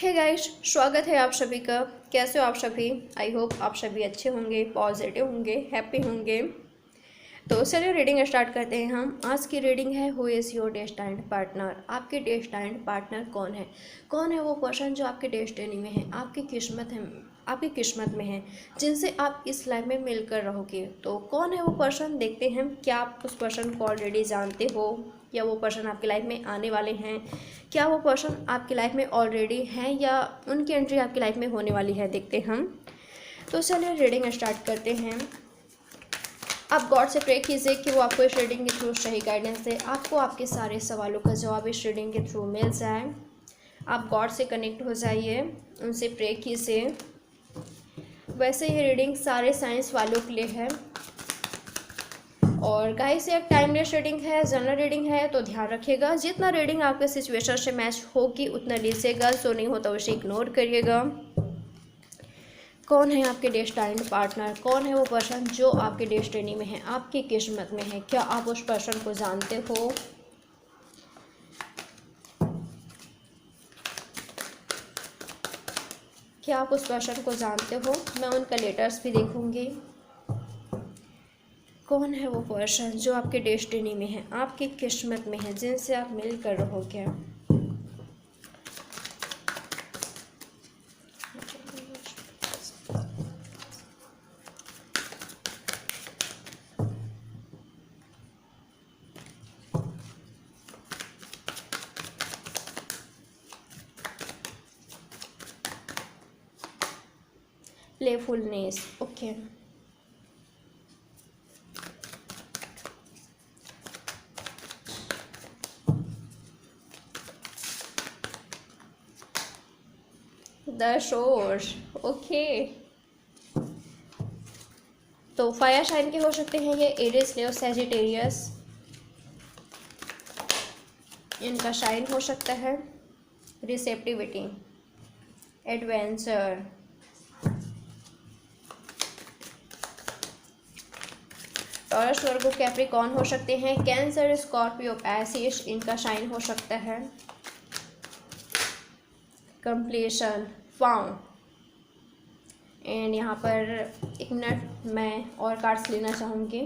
Hey guys, स्वागत है आप सभी का। कैसे हो आप सभी? आई होप आप सभी अच्छे होंगे, पॉजिटिव होंगे, हैप्पी होंगे। तो चलिए रीडिंग स्टार्ट करते हैं। हम आज की रीडिंग है who is your destined partner. आपके डेस्टाइन्ड पार्टनर कौन है? कौन है वो पर्सन जो आपके डेस्टिनी में है, आपकी किस्मत में है, जिनसे आप इस लाइफ में मिलकर रहोगे। तो कौन है वो पर्सन, देखते हैं। क्या आप उस पर्सन को ऑलरेडी जानते हो या वो पर्सन आपकी लाइफ में आने वाले हैं? क्या वो पर्सन आपकी लाइफ में ऑलरेडी हैं या उनकी एंट्री आपकी लाइफ में होने वाली है, देखते हैं हम। तो चलिए रीडिंग स्टार्ट करते हैं। आप गॉड से प्रे कीजिए कि वो आपको इस रीडिंग के थ्रू सही गाइडेंस दे, आपको आपके सारे सवालों का जवाब इस रीडिंग के थ्रू मिल जाए। आप गॉड से कनेक्ट हो जाइए, उनसे प्रे कीजिए। वैसे ये रीडिंग सारे साइंस वालों के लिए है और गाइस एक टाइमलेस रीडिंग है, जनरल रीडिंग है, तो ध्यान रखिएगा। जितना रीडिंग आपके सिचुएशन से मैच होगी उतना लीजिएगा, जो नहीं होता उसे इग्नोर करिएगा। कौन है आपके डेस्टाइन्ड पार्टनर? कौन है वो पर्सन जो आपके डेस्टिनी में है, आपकी किस्मत में है? क्या आप उस पर्सन को जानते हो? क्या आप उस पर्सन को जानते हो? मैं उनका लेटर्स भी देखूंगी। कौन है वो पर्सन जो आपके डेस्टिनी में है, आपकी किस्मत में है, जिनसे आप मिलकर रहोगे? Playfulness, okay. The source, okay. तो फायर साइन के हो सकते हैं ये, एरिस, लियो, सैजिटेरियस, इनका साइन हो सकता है। Receptivity, adventure, taurus, Virgo, Capricorn हो सकते हैं। कैंसर, स्कॉर्पियो, पैसिस, इनका साइन हो सकता है। Completion, found. एंड यहाँ पर एक मिनट मैं और कार्ड्स लेना चाहूँगी।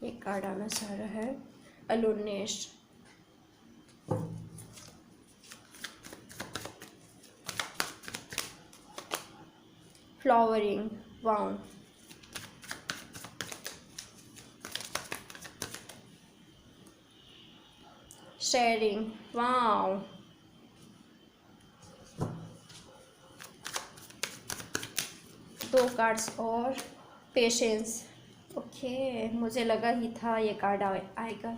एक कार्ड आना चाह रहा है, अलोनेस, फ्लावरिंग, वाउ, शेयरिंग, वाउ, दो कार्ड्स और पेशेंस, ओके। मुझे लगा ही था ये कार्ड आएगा।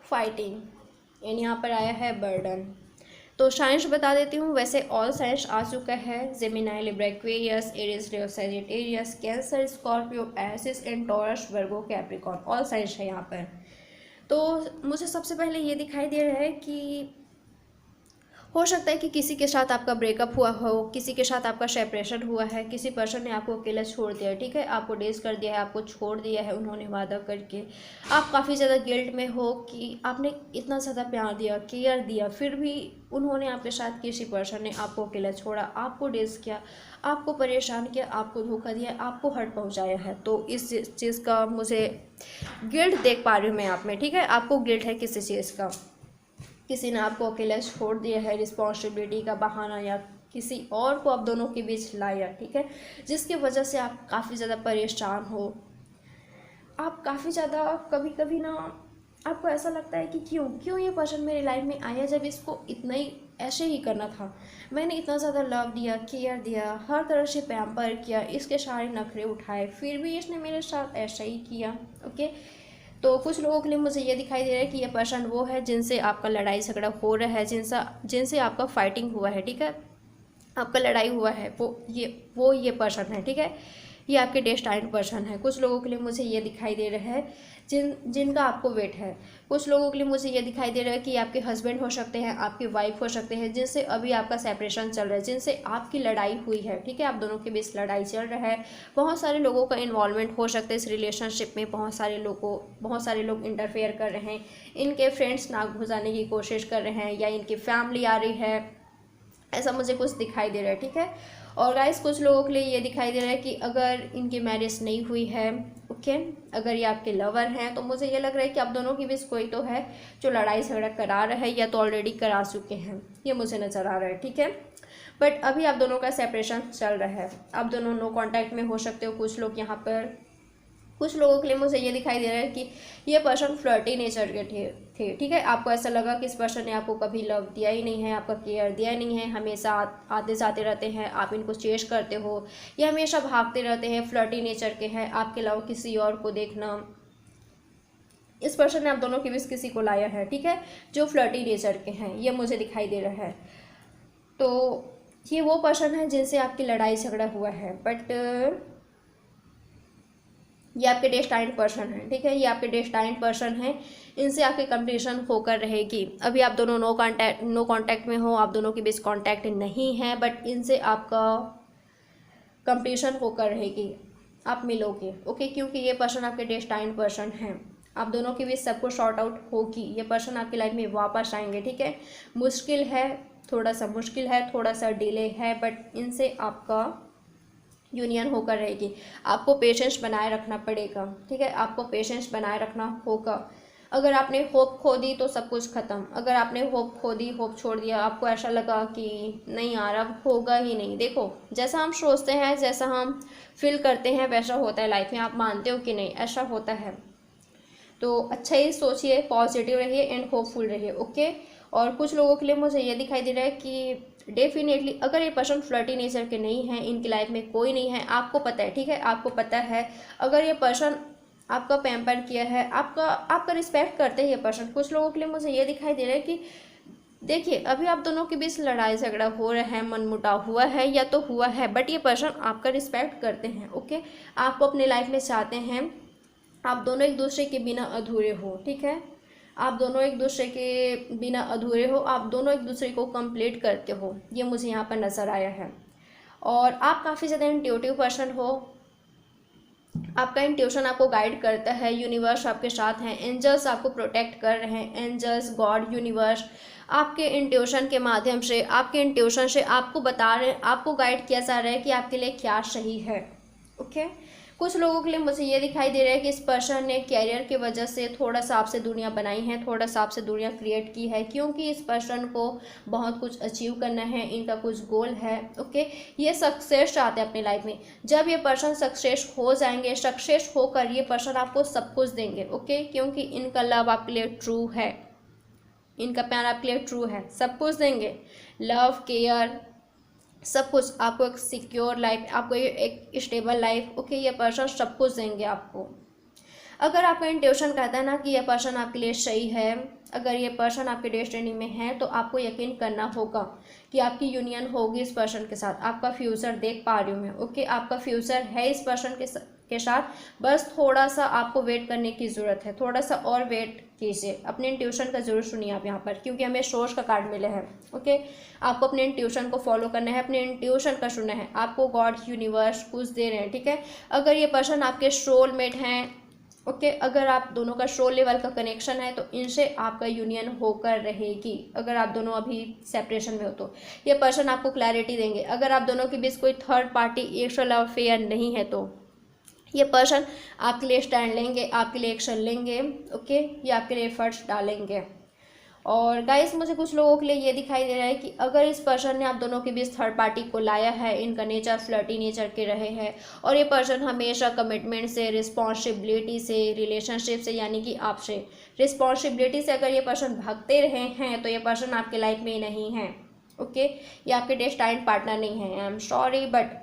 फाइटिंग, एंड यहाँ पर आया है बर्डन। तो साइंस बता देती हूँ। वैसे ऑल साइंस आ चुका है। Gemini, Libra, Aquarius, Aries, Leo, Sagittarius, Cancer, Scorpio, Pisces and Taurus, Virgo, Capricorn, all science है यहाँ पर। तो मुझे सबसे पहले ये दिखाई दे रहा है कि हो सकता है कि किसी के साथ आपका ब्रेकअप हुआ हो, किसी के साथ आपका सेपरेशन हुआ है, किसी पर्सन ने आपको अकेला छोड़ दिया है, ठीक है, आपको डेज कर दिया है, आपको छोड़ दिया है उन्होंने वादा करके। आप काफ़ी ज़्यादा गिल्ट में हो कि आपने इतना ज़्यादा प्यार दिया, केयर दिया, फिर भी उन्होंने आपके साथ, किसी पर्सन ने आपको अकेला छोड़ा, आपको डेज किया, आपको परेशान किया, आपको धोखा दिया, आपको हर्ट पहुँचाया है। तो इस चीज़ का मुझे गिल्ट देख पा रही हूँ मैं आप में, ठीक है। आपको गिल्ट है किसी चीज़ का, किसी ने आपको अकेला छोड़ दिया है, रिस्पॉन्सिबिलिटी का बहाना, या किसी और को आप दोनों के बीच लाया, ठीक है, जिसकी वजह से आप काफ़ी ज़्यादा परेशान हो। आप काफ़ी ज़्यादा कभी कभी ना आपको ऐसा लगता है कि क्यों ये पर्सन मेरी लाइफ में आया, जब इसको इतना ही ऐसे ही करना था। मैंने इतना ज़्यादा लव दिया, केयर दिया, हर तरह से पैम्पर किया, इसके सारे नखरे उठाए, फिर भी इसने मेरे साथ ऐसा ही किया, ओके। तो कुछ लोगों के लिए मुझे ये दिखाई दे रहा है कि ये पर्सन वो है जिनसे आपका लड़ाई झगड़ा हो रहा है, जिनसे आपका फाइटिंग हुआ है, ठीक है, आपका लड़ाई हुआ है, वो ये पर्सन है, ठीक है। ये आपके डेस्टाइन्ड पर्सन है। कुछ लोगों के लिए मुझे ये दिखाई दे रहा है जिनका आपको वेट है। कुछ लोगों के लिए मुझे ये दिखाई दे रहा है कि आपके हस्बैंड हो सकते हैं, आपकी वाइफ हो सकते हैं, जिनसे अभी आपका सेपरेशन चल रहा है, जिनसे आपकी लड़ाई हुई है, ठीक है, आप दोनों के बीच लड़ाई चल रहा है। बहुत सारे लोगों का इन्वॉल्वमेंट हो सकता है इस रिलेशनशिप में। बहुत सारे लोग इंटरफेयर कर रहे हैं, इनके फ्रेंड्स नाक घुसाने की कोशिश कर रहे हैं, या इनकी फैमिली आ रही है, ऐसा मुझे कुछ दिखाई दे रहा है, ठीक है। और गाइस कुछ लोगों के लिए ये दिखाई दे रहा है कि अगर इनकी मैरिज नहीं हुई है, ओके, अगर ये आपके लवर हैं, तो मुझे ये लग रहा है कि आप दोनों के बीच कोई तो है जो लड़ाई झगड़ा करा रहा है, या तो ऑलरेडी करा चुके हैं, ये मुझे नज़र आ रहा है, ठीक है। बट अभी आप दोनों का सेपरेशन चल रहा है, आप दोनों नो कॉन्टैक्ट में हो सकते हो। कुछ लोग यहाँ पर, कुछ लोगों के लिए मुझे ये दिखाई दे रहा है कि ये पर्सन फ्लर्टी नेचर के थे, ठीक है। आपको ऐसा लगा कि इस पर्सन ने आपको कभी लव दिया ही नहीं है, आपका केयर दिया ही नहीं है, हमेशा आते जाते रहते हैं, आप इनको चेस करते हो, ये हमेशा भागते रहते हैं, फ्लर्टी नेचर के हैं, आपके अलावा किसी और को देखना। इस पर्सन ने आप दोनों के बीच किसी को लाया है, ठीक है, जो फ्लर्टी नेचर के हैं, ये मुझे दिखाई दे रहा है। तो ये वो पर्सन है जिनसे आपकी लड़ाई झगड़ा हुआ है, बट ये आपके डेस्टाइन्ड पर्सन है, ठीक है, ये आपके डेस्टाइन्ड पर्सन है, इनसे आपकी कंप्लीशन होकर रहेगी। अभी आप दोनों नो कांटेक्ट में हो, आप दोनों के बीच कांटेक्ट नहीं है, बट इनसे आपका कंप्लीशन होकर रहेगी, आप मिलोगे, ओके, क्योंकि ये पर्सन आपके डेस्टाइन्ड पर्सन है। आप दोनों के बीच सब कुछ सॉर्ट आउट होगी, ये पर्सन आपकी लाइफ में वापस आएंगे, ठीक है। मुश्किल है, थोड़ा सा डिले है, बट इनसे आपका यूनियन होकर रहेगी। आपको पेशेंस बनाए रखना पड़ेगा, ठीक है, आपको पेशेंस बनाए रखना होगा। अगर आपने होप खो दी तो सब कुछ ख़त्म। अगर आपने होप खो दी, होप छोड़ दिया, आपको ऐसा लगा कि नहीं यार अब होगा ही नहीं, देखो जैसा हम सोचते हैं, जैसा हम फील करते हैं, वैसा होता है लाइफ में। आप मानते हो कि नहीं, ऐसा होता है। तो अच्छा ही सोचिए, पॉजिटिव रहिए एंड होपफुल रहिए, ओके। और कुछ लोगों के लिए मुझे ये दिखाई दे रहा है कि डेफिनेटली अगर ये पर्सन फ्लर्टी नेचर के नहीं है, इनकी लाइफ में कोई नहीं है, आपको पता है, ठीक है, आपको पता है। अगर ये पर्सन आपका पैम्पर किया है, आपका रिस्पेक्ट करते हैं ये पर्सन। कुछ लोगों के लिए मुझे ये दिखाई दे रहा है कि देखिए अभी आप दोनों के बीच लड़ाई झगड़ा हो रहा है, मनमुटाव हुआ है या तो हुआ है, बट ये पर्सन आपका रिस्पेक्ट करते हैं, ओके, आपको अपने लाइफ में चाहते हैं। आप दोनों एक दूसरे के बिना अधूरे हो, ठीक है, आप दोनों एक दूसरे के बिना अधूरे हो, आप दोनों एक दूसरे को कंप्लीट करते हो, ये मुझे यहाँ पर नज़र आया है। और आप काफ़ी ज़्यादा इंट्यूटिव पर्सन हो, आपका इंट्यूशन आपको गाइड करता है, यूनिवर्स आपके साथ हैं, एंजल्स आपको प्रोटेक्ट कर रहे हैं, एंजल्स, गॉड, यूनिवर्स आपके इंट्यूशन के माध्यम से, आपके इंट्यूशन से आपको बता रहे हैं, आपको गाइड किया जा रहा है कि आपके लिए क्या सही है, ओके। कुछ लोगों के लिए मुझे ये दिखाई दे रहा है कि इस पर्सन ने कैरियर की वजह से थोड़ा सा आपसे दूरियां बनाई हैं, थोड़ा सा आपसे दूरियां क्रिएट की है, क्योंकि इस पर्सन को बहुत कुछ अचीव करना है, इनका कुछ गोल है, ओके। ये सक्सेस चाहते हैं अपनी लाइफ में। जब ये पर्सन सक्सेस हो जाएंगे, सक्सेस होकर ये पर्सन आपको सब कुछ देंगे, ओके, क्योंकि इनका लव आपके लिए ट्रू है, इनका प्यार आपके लिए ट्रू है, सब कुछ देंगे, लव, केयर, सब कुछ आपको, एक सिक्योर लाइफ, आपको एक स्टेबल लाइफ, ओके, ये पर्सन सब कुछ देंगे आपको। अगर आपका इंट्यूशन कहता है ना कि यह पर्सन आपके लिए सही है, अगर ये पर्सन आपके डेस्टिनी में है, तो आपको यकीन करना होगा कि आपकी यूनियन होगी इस पर्सन के साथ। आपका फ्यूचर देख पा रही हूँ मैं, ओके, आपका फ्यूचर है इस पर्सन के साथ। बस थोड़ा सा आपको वेट करने की ज़रूरत है, थोड़ा सा और वेट कीजिए। अपने इंट्यूशन का जरूर सुनिए आप यहाँ पर, क्योंकि हमें सोर्स का कार्ड मिले हैं, ओके। आपको अपने इंट्यूशन को फॉलो करना है, अपने इंट्यूशन का सुनना है, आपको गॉड, यूनिवर्स कुछ दे रहे हैं, ठीक है। अगर ये पर्सन आपके सोलमेट हैं, ओके, अगर आप दोनों का सोल लेवल का कनेक्शन है, तो इनसे आपका यूनियन होकर रहेगी। अगर आप दोनों अभी सेपरेशन में हो तो ये पर्सन आपको क्लैरिटी देंगे। अगर आप दोनों के बीच कोई third party extra love affair नहीं है, तो ये पर्सन आपके लिए स्टैंड लेंगे, आपके लिए एक्शन लेंगे, ओके, ये आपके लिए एफर्ट्स डालेंगे। और गाइस मुझे कुछ लोगों के लिए ये दिखाई दे रहा है कि अगर इस पर्सन ने आप दोनों के बीच थर्ड पार्टी को लाया है, इनका नेचर फ्लर्टी नेचर के रहे हैं, और ये पर्सन हमेशा कमिटमेंट से, रिस्पॉन्सिबिलिटी से, रिलेशनशिप से, यानी कि आपसे रिस्पॉन्सिबिलिटी से अगर ये पर्सन भागते रहे हैं, तो ये पर्सन आपके लाइफ में नहीं है, ओके, ये आपके डेस्टाइन्ड पार्टनर नहीं है। आई एम सॉरी, बट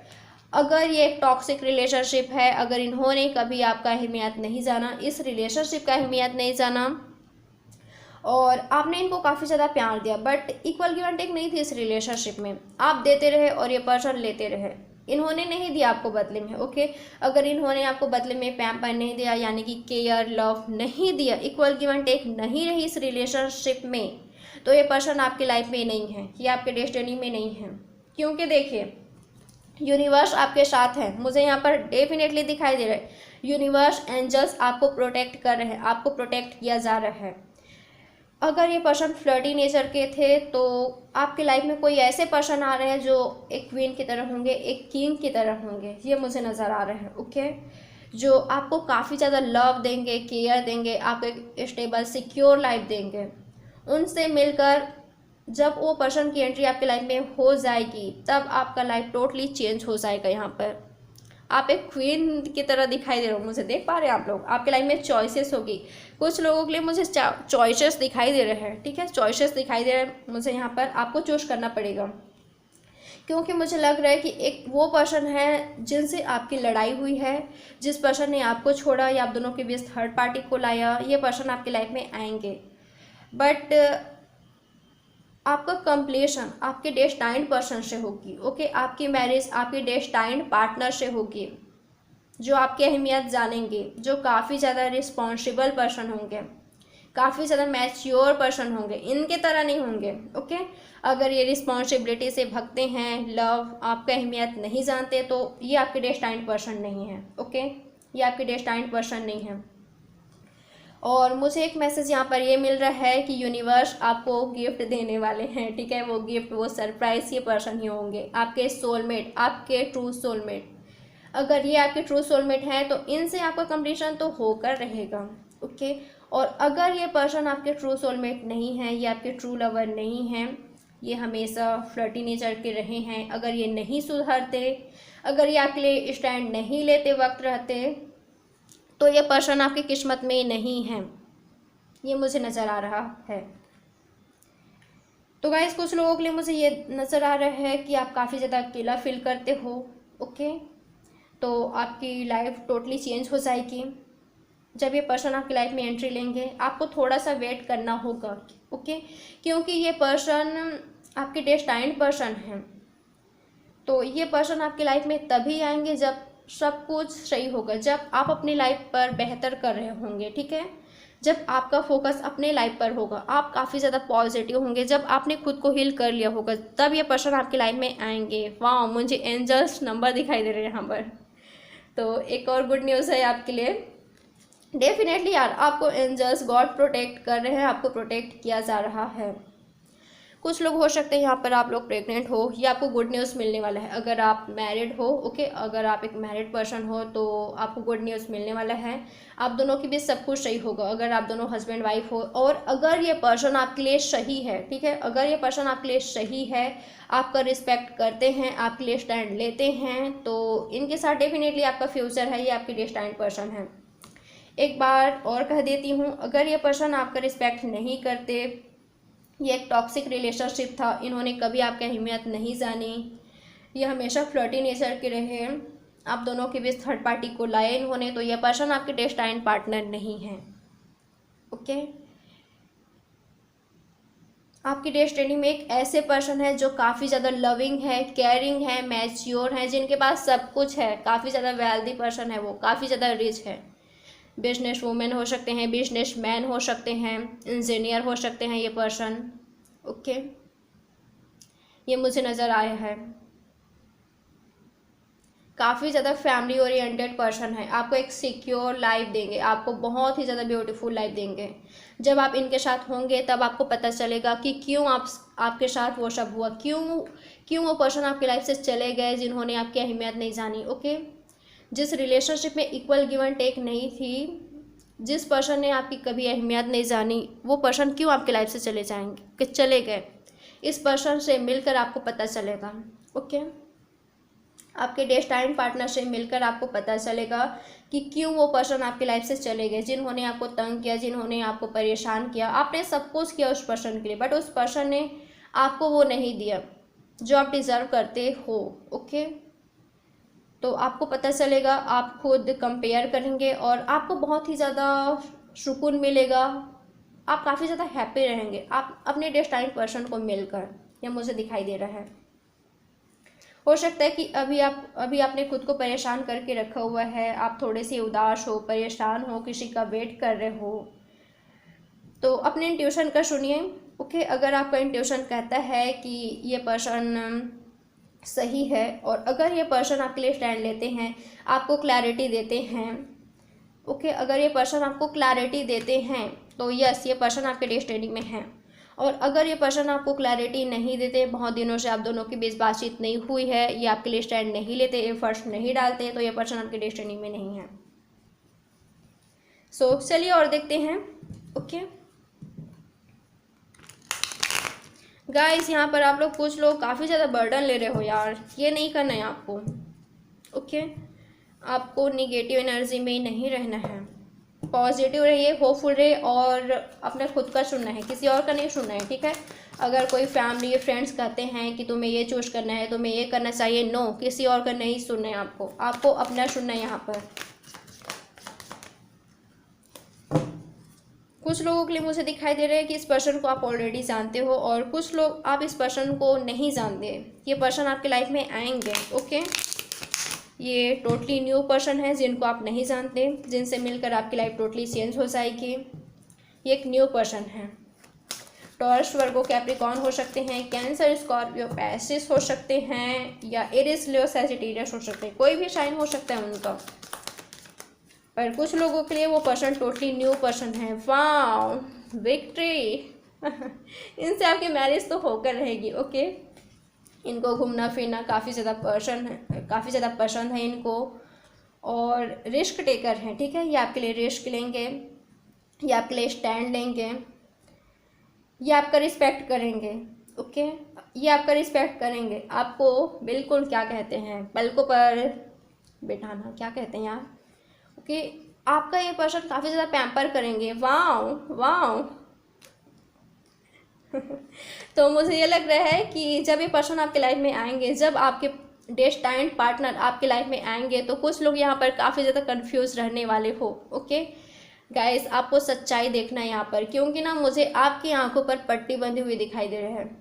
अगर ये एक टॉक्सिक रिलेशनशिप है, अगर इन्होंने कभी आपका अहमियत नहीं जाना, इस रिलेशनशिप का अहमियत नहीं जाना, और आपने इनको काफ़ी ज़्यादा प्यार दिया, but equal give and take नहीं थी इस रिलेशनशिप में, आप देते रहे और ये पर्सन लेते रहे, इन्होंने नहीं दिया आपको बदले में, ओके। अगर इन्होंने आपको बदले में पैम्पर नहीं दिया, यानी कि केयर लव नहीं दिया, इक्वल गिव एंड टेक नहीं रही इस रिलेशनशिप में, तो ये पर्सन आपकी लाइफ में नहीं है, ये आपके डेस्टिनी में नहीं है। क्योंकि देखिए यूनिवर्स आपके साथ है, मुझे यहाँ पर डेफिनेटली दिखाई दे रहा है, यूनिवर्स एंजल्स आपको प्रोटेक्ट कर रहे हैं, आपको प्रोटेक्ट किया जा रहा है। अगर ये पर्सन फ्लर्टी नेचर के थे तो आपकी लाइफ में कोई ऐसे पर्सन आ रहे हैं जो एक क्वीन की तरह होंगे, एक किंग की तरह होंगे, ये मुझे नज़र आ रहे हैं, ओके। जो आपको काफ़ी ज़्यादा लव देंगे, केयर देंगे, आपको एक स्टेबल सिक्योर लाइफ देंगे। उनसे मिलकर जब वो पर्सन की एंट्री आपकी लाइफ में हो जाएगी तब आपका लाइफ टोटली चेंज हो जाएगा। यहाँ पर आप एक क्वीन की तरह दिखाई दे रहे हो, मुझे देख पा रहे हैं आप लोग। आपके लाइफ में चॉइसेस होगी, कुछ लोगों के लिए मुझे चॉइसेस दिखाई दे रहे हैं, ठीक है, चॉइसेस दिखाई दे रहे हैं मुझे यहाँ पर, आपको चूज करना पड़ेगा। क्योंकि मुझे लग रहा है कि एक वो पर्सन है जिनसे आपकी लड़ाई हुई है, जिस पर्सन ने आपको छोड़ा या आप दोनों के बीच थर्ड पार्टी को लाया, ये पर्सन आपकी लाइफ में आएंगे। बट आपका कंप्लीशन आपके डेस्टाइन्ड पर्सन से होगी, ओके। आपकी मैरिज आपके डेस्टाइन्ड पार्टनर से होगी, जो आपकी अहमियत जानेंगे, जो काफ़ी ज़्यादा रिस्पॉन्सिबल पर्सन होंगे, काफ़ी ज़्यादा मैच्योर पर्सन होंगे, इनके तरह नहीं होंगे, ओके। अगर ये रिस्पॉन्सिबिलिटी से भगते हैं, लव आपका अहमियत नहीं जानते, तो ये आपके डेस्टाइन्ड पर्सन नहीं है, ओके, ये आपके डेस्टाइन्ड पर्सन नहीं है। और मुझे एक मैसेज यहाँ पर ये मिल रहा है कि यूनिवर्स आपको गिफ्ट देने वाले हैं, ठीक है। वो गिफ्ट, वो सरप्राइज ये पर्सन ही होंगे, आपके सोलमेट, आपके ट्रू सोलमेट। अगर ये आपके ट्रू सोलमेट हैं तो इनसे आपका कंप्लीशन तो होकर रहेगा, ओके। और अगर ये पर्सन आपके ट्रू सोलमेट नहीं है, ये आपके ट्रू लवर नहीं हैं, ये हमेशा फ्लर्टी नेचर के रहे हैं, अगर ये नहीं सुधरते, अगर ये आपके लिए स्टैंड नहीं लेते वक्त रहते, तो ये पर्सन आपकी किस्मत में नहीं है, ये मुझे नज़र आ रहा है। तो गाइस कुछ लोगों के लिए मुझे ये नज़र आ रहा है कि आप काफ़ी ज़्यादा अकेला फील करते हो, ओके। तो आपकी लाइफ टोटली चेंज हो जाएगी जब ये पर्सन आपकी लाइफ में एंट्री लेंगे। आपको थोड़ा सा वेट करना होगा, ओके, क्योंकि ये पर्सन आपके डेस्टाइन्ड पर्सन हैं। तो ये पर्सन आपकी लाइफ में तभी आएंगे जब सब कुछ सही होगा, जब आप अपनी लाइफ पर बेहतर कर रहे होंगे, ठीक है, जब आपका फोकस अपने लाइफ पर होगा, आप काफ़ी ज़्यादा पॉजिटिव होंगे, जब आपने खुद को हील कर लिया होगा, तब ये पर्सन आपकी लाइफ में आएंगे। वाह, मुझे एंजल्स नंबर दिखाई दे रहे हैं यहाँ पर। तो एक और गुड न्यूज़ है आपके लिए, डेफिनेटली यार आपको एंजल्स गॉड प्रोटेक्ट कर रहे हैं, आपको प्रोटेक्ट किया जा रहा है। कुछ लोग हो सकते हैं यहाँ पर आप लोग प्रेग्नेंट हो, या आपको गुड न्यूज़ मिलने वाला है। अगर आप मैरिड हो, ओके, अगर आप एक मैरिड पर्सन हो तो आपको गुड न्यूज़ मिलने वाला है, आप दोनों के बीच सब कुछ सही होगा। अगर आप दोनों हस्बैंड वाइफ हो और अगर ये पर्सन आपके लिए सही है, ठीक है, अगर ये पर्सन आपके लिए सही है, आपका रिस्पेक्ट करते हैं, आपके लिए स्टैंड लेते हैं, तो इनके साथ डेफिनेटली आपका फ्यूचर है, ये आपके डेस्टाइन्ड पर्सन है। एक बार और कह देती हूँ, अगर ये पर्सन आपका रिस्पेक्ट नहीं करते, ये एक टॉक्सिक रिलेशनशिप था, इन्होंने कभी आपकी अहमियत नहीं जानी, ये हमेशा फ्लर्टी नेचर के रहे, आप दोनों के बीच थर्ड पार्टी को लाए इन्होंने, तो ये पर्सन आपके डेस्टाइन्ड पार्टनर नहीं है, ओके। आपकी डेस्टिनी में एक ऐसे पर्सन है जो काफ़ी ज़्यादा लविंग है, केयरिंग है, मैच्योर है, जिनके पास सब कुछ है, काफ़ी ज़्यादा वेल्दी पर्सन है, वो काफ़ी ज़्यादा रिच है। बिजनेस वूमेन हो सकते हैं, बिजनेस मैन हो सकते हैं, इंजीनियर हो सकते हैं ये पर्सन, ओके, ये मुझे नज़र आया है। काफ़ी ज़्यादा फैमिली ओरिएंटेड पर्सन है, आपको एक सिक्योर लाइफ देंगे, आपको बहुत ही ज़्यादा ब्यूटीफुल लाइफ देंगे। जब आप इनके साथ होंगे तब आपको पता चलेगा कि क्यों आपके साथ वो सब हुआ, क्यों वो पर्सन आपकी लाइफ से चले गए जिन्होंने आपकी अहमियत नहीं जानी, ओके। जिस रिलेशनशिप में इक्वल गिव एंड टेक नहीं थी, जिस पर्सन ने आपकी कभी अहमियत नहीं जानी, वो पर्सन क्यों आपकी लाइफ से चले गए, इस पर्सन से मिलकर आपको पता चलेगा, ओके। आपके डेस्टाइन्ड पार्टनर से मिलकर आपको पता चलेगा कि क्यों वो पर्सन आपकी लाइफ से चले गए, जिन्होंने आपको तंग किया, जिन्होंने आपको परेशान किया। आपने सब कुछ किया उस पर्सन के लिए, बट उस पर्सन ने आपको वो नहीं दिया जो आप डिज़र्व करते हो, ओके। तो आपको पता चलेगा, आप खुद कंपेयर करेंगे और आपको बहुत ही ज़्यादा सुकून मिलेगा, आप काफ़ी ज़्यादा हैप्पी रहेंगे आप अपने डेस्टाइन्ड पर्सन को मिलकर, यह मुझे दिखाई दे रहा है। हो सकता है कि अभी आपने खुद को परेशान करके रखा हुआ है, आप थोड़े से उदास हो, परेशान हो, किसी का वेट कर रहे हो, तो अपने इंट्यूशन का सुनिए। ओके, अगर आपका इंट्यूशन कहता है कि ये पर्सन सही है और अगर ये पर्सन आपके लिए स्टैंड लेते हैं, आपको क्लैरिटी देते हैं, ओके, अगर ये पर्सन आपको क्लैरिटी देते हैं तो यस, ये पर्सन आपके डेस्टिनी में है। और अगर ये पर्सन आपको क्लैरिटी नहीं देते, बहुत दिनों से आप दोनों के बीच बातचीत नहीं हुई है, ये आपके लिए स्टैंड नहीं लेते, एफर्ट्स नहीं डालते, तो ये पर्सन आपके डेस्टिनी में नहीं है। सो चलिए और देखते हैं। ओके गाइस, यहाँ पर आप लोग कुछ लोग काफ़ी ज़्यादा बर्डन ले रहे हो यार, ये नहीं करना है आपको। ओके, आपको निगेटिव एनर्जी में ही नहीं रहना है, पॉजिटिव रहिए, होपफुल रहिए और अपने खुद का सुनना है, किसी और का नहीं सुनना है, ठीक है। अगर कोई फैमिली फ्रेंड्स कहते हैं कि तुम्हें ये चूज करना है, तुम्हें ये करना चाहिए, नो, किसी और का नहीं सुनना है आपको अपना सुनना है। यहाँ पर कुछ लोगों के लिए मुझे दिखाई दे रहा है कि इस पर्सन को आप ऑलरेडी जानते हो और कुछ लोग आप इस पर्सन को नहीं जानते। ये पर्सन आपके लाइफ में आएंगे। ओके, ये टोटली न्यू पर्सन है जिनको आप नहीं जानते, जिनसे मिलकर आपकी लाइफ टोटली चेंज हो जाएगी। ये एक न्यू पर्सन है। टॉरस, वर्गो, कैप्रिकॉर्न हो सकते हैं, कैंसर, स्कॉर्पियो, पैसिस हो सकते हैं, या एरिस, लियो, सैजिटेरियस हो सकते हैं, कोई भी साइन हो सकता है उनका। पर कुछ लोगों के लिए वो पर्सन टोटली न्यू पर्सन है। वाओ, विक्ट्री इनसे आपकी मैरिज तो होकर रहेगी। ओके, इनको घूमना फिरना काफ़ी ज़्यादा पसंद है इनको, और रिस्क टेकर हैं, ठीक है। ये आपके लिए रिस्क लेंगे, ये आपके लिए स्टैंड लेंगे, ये आपका रिस्पेक्ट करेंगे। ओके, ये आपका रिस्पेक्ट करेंगे, आपको बिल्कुल क्या कहते हैं, पलकों पर बिठाना, क्या कहते हैं यार। ओके, आपका ये पर्सन काफ़ी ज़्यादा पैम्पर करेंगे। वाओ वाओ तो मुझे ये लग रहा है कि जब ये पर्सन आपके लाइफ में आएंगे, जब आपके डेस्टाइन्ड पार्टनर आपके लाइफ में आएंगे, तो कुछ लोग यहाँ पर काफ़ी ज़्यादा कंफ्यूज रहने वाले हो। ओके गाइस, आपको सच्चाई देखना है यहाँ पर, क्योंकि ना मुझे आपकी आंखों पर पट्टी बंधी हुई दिखाई दे रहे हैं।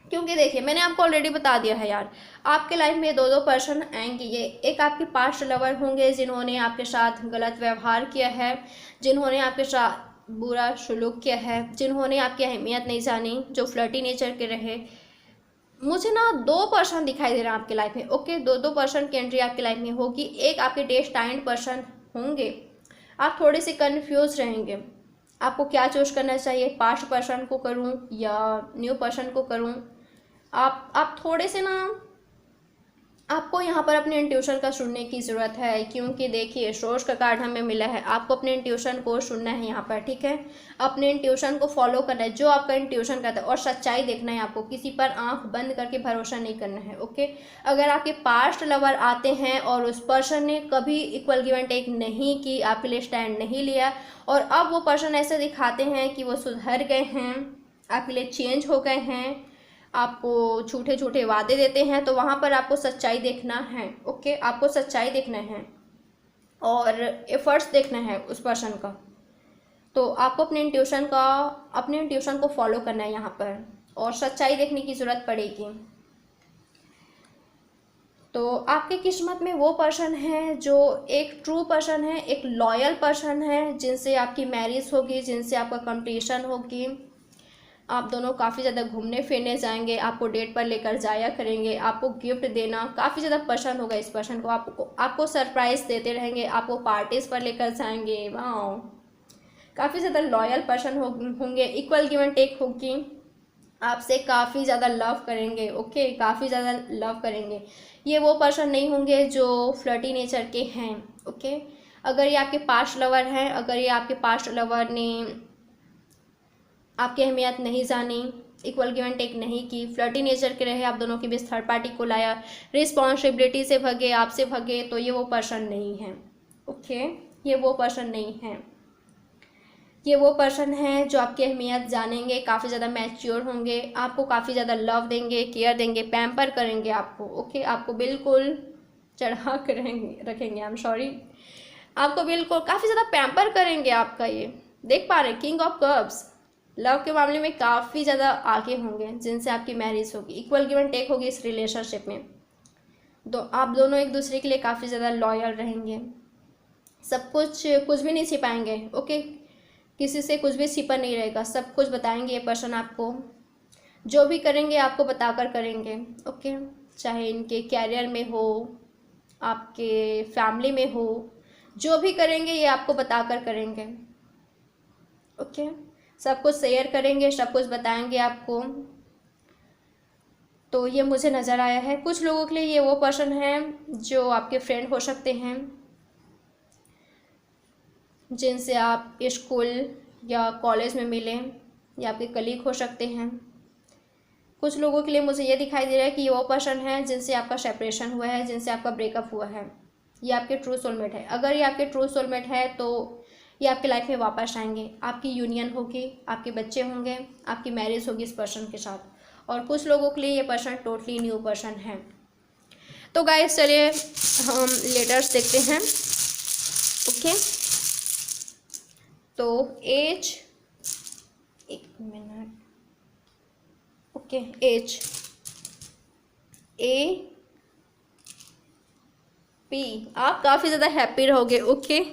क्योंकि देखिए, मैंने आपको ऑलरेडी बता दिया है यार, आपके लाइफ में दो पर्सन आएंगे। ये एक आपके पास्ट लवर होंगे जिन्होंने आपके साथ गलत व्यवहार किया है, जिन्होंने आपके साथ बुरा सलूक किया है, जिन्होंने आपकी अहमियत नहीं जानी, जो फ्लर्टी नेचर के रहे। मुझे ना दो पर्सन दिखाई दे रहे हैं आपके लाइफ में। ओके, दो पर्सन की एंट्री आपकी लाइफ में होगी। एक आपके डेस्टाइन्ड पर्सन होंगे। आप थोड़े से कन्फ्यूज रहेंगे, आपको क्या चूज करना चाहिए, पास्ट पर्सन को करूं या न्यू पर्सन को करूं। आप थोड़े से ना, आपको यहाँ पर अपने इंट्यूशन का सुनने की ज़रूरत है, क्योंकि देखिए सोर्स का कार्ड हमें मिला है। आपको अपने इंट्यूशन को सुनना है यहाँ पर, ठीक है। अपने इंट्यूशन को फॉलो करना है, जो आपका इंट्यूशन कहता है, और सच्चाई देखना है आपको, किसी पर आंख बंद करके भरोसा नहीं करना है। ओके, अगर आपके पास्ट लवर आते हैं और उस पर्सन ने कभी इक्वल गिव एंड टेक नहीं की, आपके लिए स्टैंड नहीं लिया, और अब वो पर्सन ऐसे दिखाते हैं कि वो सुधर गए हैं, आपके लिए चेंज हो गए हैं, आपको झूठे झूठे वादे देते हैं, तो वहाँ पर आपको सच्चाई देखना है। ओके, आपको सच्चाई देखना है और एफर्ट्स देखना है उस पर्सन का। तो आपको अपने इंट्यूशन को फॉलो करना है यहाँ पर, और सच्चाई देखने की ज़रूरत पड़ेगी। तो आपके किस्मत में वो पर्सन है जो एक ट्रू पर्सन है, एक लॉयल पर्सन है, जिनसे आपकी मैरिज होगी, जिनसे आपका कंपटीशन होगी। आप दोनों काफ़ी ज़्यादा घूमने फिरने जाएंगे, आपको डेट पर लेकर जाया करेंगे, आपको गिफ्ट देना काफ़ी ज़्यादा पसंद होगा इस पर्सन को, आपको सरप्राइज़ देते रहेंगे, आपको पार्टीज़ पर लेकर जाएंगे। वाह, काफ़ी ज़्यादा लॉयल पर्सन होंगे, इक्वल गिव एंड टेक होगी, आपसे काफ़ी ज़्यादा लव करेंगे। ओके, काफ़ी ज़्यादा लव करेंगे। ये वो पर्सन नहीं होंगे जो फ्लर्टी नेचर के हैं। ओके, अगर ये आपके पास्ट लवर हैं, अगर ये आपके पास्ट लवर ने आपकी अहमियत नहीं जानी, इक्वल गिव एंड टेक नहीं की, फ्लर्टी नेचर के रहे, आप दोनों के बीच थर्ड पार्टी को लाया, रिस्पॉन्सिबिलिटी से भगे, आपसे भगे, तो ये वो पर्सन नहीं है। ओके, ये वो पर्सन नहीं है। ये वो पर्सन है जो आपकी अहमियत जानेंगे, काफ़ी ज़्यादा मैच्योर होंगे, आपको काफ़ी ज़्यादा लव देंगे, केयर देंगे, पैम्पर करेंगे आपको। ओके, आपको बिल्कुल चढ़ा कर रखेंगे, आई एम सॉरी, आपको बिल्कुल काफ़ी ज़्यादा पैम्पर करेंगे। आपका ये देख पा रहे हैं, किंग ऑफ कप्स, लव के मामले में काफ़ी ज़्यादा आगे होंगे, जिनसे आपकी मैरिज होगी, इक्वल गिव एंड टेक होगी इस रिलेशनशिप में। आप दोनों एक दूसरे के लिए काफ़ी ज़्यादा लॉयल रहेंगे, सब कुछ भी नहीं छिपाएंगे। ओके, किसी से कुछ भी छिपा नहीं रहेगा, सब कुछ बताएंगे ये पर्सन आपको, जो भी करेंगे आपको बताकर करेंगे। ओके, चाहे इनके कैरियर में हो, आपके फैमिली में हो, जो भी करेंगे ये आपको बताकर करेंगे। ओके, सब कुछ शेयर करेंगे, सब कुछ बताएंगे आपको। तो ये मुझे नज़र आया है। कुछ लोगों के लिए ये वो पर्सन है जो आपके फ्रेंड हो सकते हैं, जिनसे आप स्कूल या कॉलेज में मिलें, या आपके कलीग हो सकते हैं। कुछ लोगों के लिए मुझे ये दिखाई दे रहा है कि ये वो पर्सन है जिनसे आपका सेपरेशन हुआ है, जिनसे आपका ब्रेकअप हुआ है। ये आपके ट्रू सोलमेट है। अगर ये आपके ट्रू सोलमेट है तो ये आपकी लाइफ में वापस आएंगे, आपकी यूनियन होगी, आपके बच्चे होंगे, आपकी मैरिज होगी इस पर्सन के साथ। और कुछ लोगों के लिए ये पर्सन टोटली न्यू पर्सन है। तो गाइस चलिए हम लेटर्स देखते हैं। ओके, तो एज, एक मिनट, ओके, एज ए पी, आप काफ़ी ज़्यादा हैप्पी रहोगे। ओके,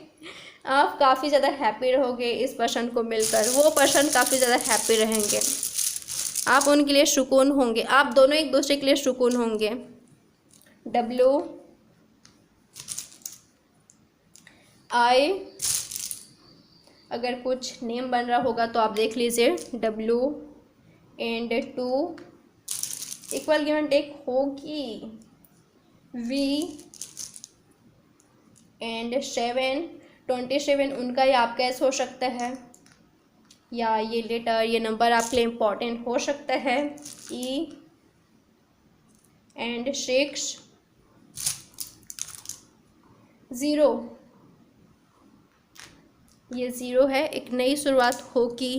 आप काफ़ी ज़्यादा हैप्पी रहोगे इस पर्सन को मिलकर, वो पर्सन काफ़ी ज़्यादा हैप्पी रहेंगे, आप उनके लिए सुकून होंगे, आप दोनों एक दूसरे के लिए सुकून होंगे। डब्ल्यू आई, अगर कुछ नेम बन रहा होगा तो आप देख लीजिए। W and 2 equal given take होगी। वी एंड 7 27 उनका या आपका ऐसा हो सकता है, या ये लेटर, ये नंबर आपके लिए इम्पॉर्टेंट हो सकता है। ई एंड 6 0, ये 0 है, एक नई शुरुआत होगी,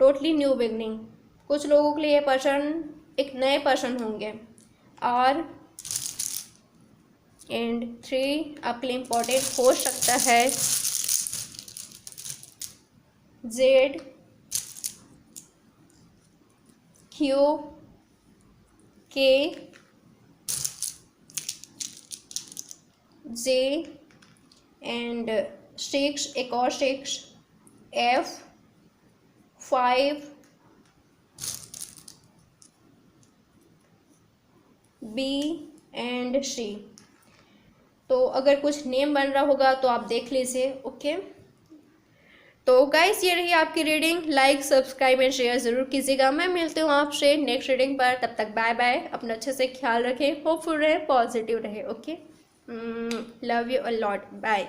टोटली न्यू बिगनिंग। कुछ लोगों के लिए ये पर्सन एक नए पर्सन होंगे। आर एंड 3 आपके लिए इम्पॉर्टेंट हो सकता है। जेड क्यू के जे एंड 6, एक और 6, F 5 B एंड C। तो अगर कुछ नेम बन रहा होगा तो आप देख लीजिए। ओके, तो गाइस ये रही आपकी reading. Like, subscribe and share ज़रूर कीजिएगा। मैं मिलती हूँ आपसे नेक्स्ट रीडिंग पर, तब तक बाय बाय। अपना अच्छे से ख्याल रखें, होपफुल रहे, पॉजिटिव रहे। Okay, love you a lot, bye.